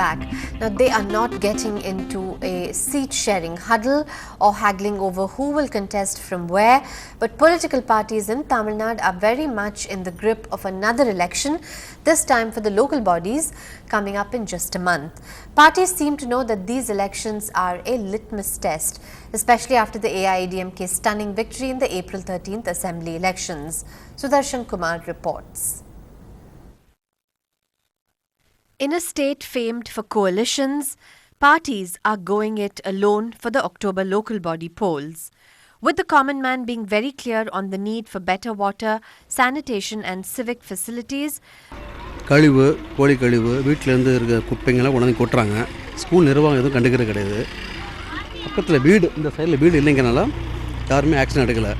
back. Now, they are not getting into a seat-sharing huddle or haggling over who will contest from where, but political parties in Tamil Nadu are very much in the grip of another election, this time for the local bodies coming up in just a month. Parties seem to know that these elections are a litmus test, especially after the AIADMK's stunning victory in the April 13th Assembly elections. Sudarshan Kumar reports. In a state famed for coalitions, parties are going it alone for the October local body polls, with the common man being very clear on the need for better water, sanitation and civic facilities. கழிவு கோழி கழிவு வீட்டிலேருந்து இருக்க குப்பைங்கெல்லாம் கொண்டாந்து கொட்டுறாங்க. School நிர்வாகம் எதுவும் கண்டுக்கிற கிடையாது. பக்கத்தில் வீடு இந்த சைடில் வீடு இல்லைங்கனால யாருமே ஆக்ஷன் எடுக்கலை.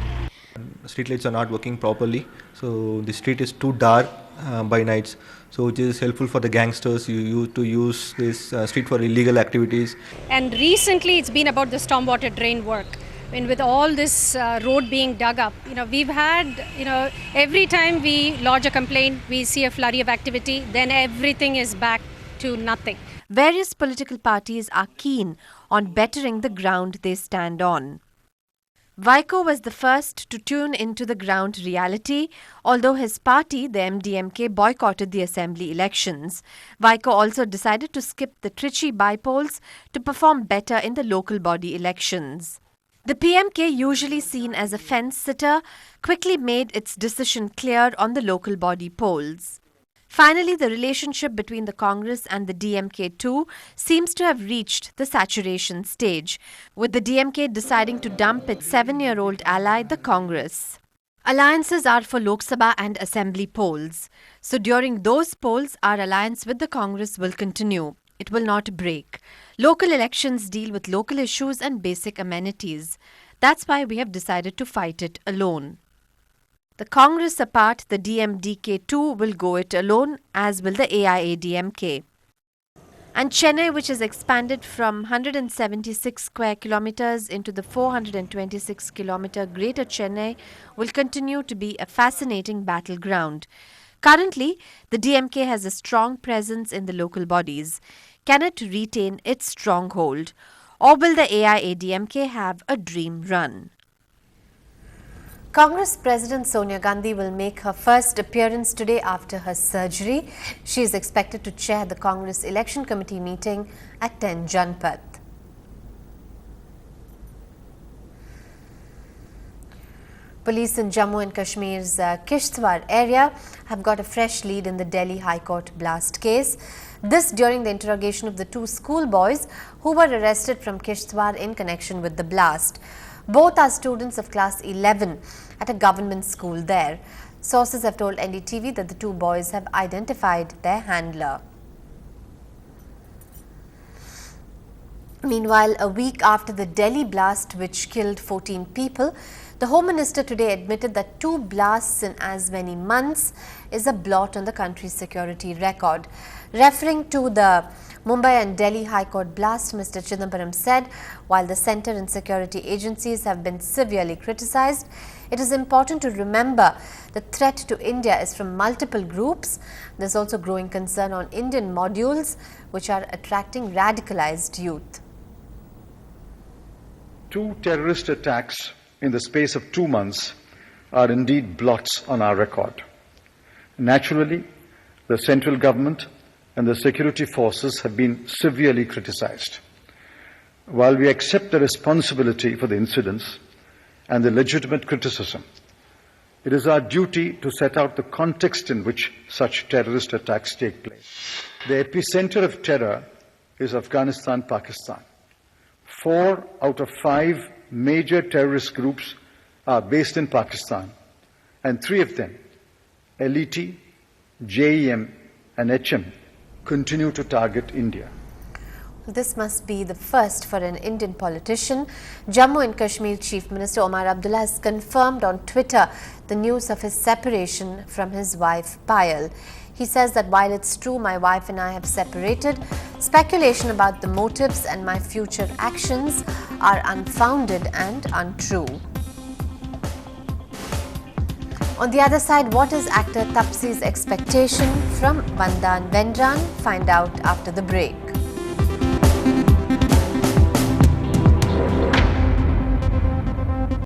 Street lights are not working properly, so the street is too dark by nights, so it is helpful for the gangsters to use this street for illegal activities. And recently it's been about the stormwater drain work. And with all this road being dug up, we've had, every time we lodge a complaint, we see a flurry of activity, then everything is back to nothing. Various political parties are keen on bettering the ground they stand on. Vaiko was the first to tune into the ground reality, although his party, the MDMK, boycotted the assembly elections. Vaiko also decided to skip the Trichy by-polls to perform better in the local body elections. The PMK, usually seen as a fence-sitter, quickly made its decision clear on the local body polls. Finally, the relationship between the Congress and the DMK too seems to have reached the saturation stage, with the DMK deciding to dump its 7-year-old ally, the Congress. Alliances are for Lok Sabha and Assembly polls. So during those polls, our alliance with the Congress will continue. It will not break. Local elections deal with local issues and basic amenities. That's why we have decided to fight it alone. The Congress apart, the DMDK too will go it alone, as will the AIADMK. And Chennai, which has expanded from 176 square kilometers into the 426 kilometer Greater Chennai, will continue to be a fascinating battleground. Currently, the DMK has a strong presence in the local bodies. Can it retain its stronghold? Or will the AIADMK have a dream run? Congress President Sonia Gandhi will make her first appearance today after her surgery. She is expected to chair the Congress Election Committee meeting at 10 Janpath. Police in Jammu and Kashmir's Kishtwar area have got a fresh lead in the Delhi High Court blast case. This during the interrogation of the two schoolboys who were arrested from Kishtwar in connection with the blast. Both are students of class 11 at a government school there. Sources have told NDTV that the two boys have identified their handler. Meanwhile, a week after the Delhi blast which killed 14 people, the Home Minister today admitted that 2 blasts in as many months is a blot on the country's security record. Referring to the Mumbai and Delhi High Court blast, Mr. Chidambaram said, while the centre and security agencies have been severely criticized, it is important to remember the threat to India is from multiple groups. There is also growing concern on Indian modules which are attracting radicalized youth. 2 terrorist attacks in the space of 2 months are indeed blots on our record. Naturally, the central government and the security forces have been severely criticized. While we accept the responsibility for the incidents and the legitimate criticism, it is our duty to set out the context in which such terrorist attacks take place. The epicenter of terror is Afghanistan, Pakistan. 4 out of 5 major terrorist groups are based in Pakistan, and 3 of them, LET, JEM and HM, continue to target India. This must be the first for an Indian politician. Jammu and Kashmir Chief Minister Omar Abdullah has confirmed on Twitter the news of his separation from his wife Payal. He says that while it's true my wife and I have separated, speculation about the motives and my future actions are unfounded and untrue. On the other side, what is actor Tapsi's expectation from Vandan Vendran? Find out after the break.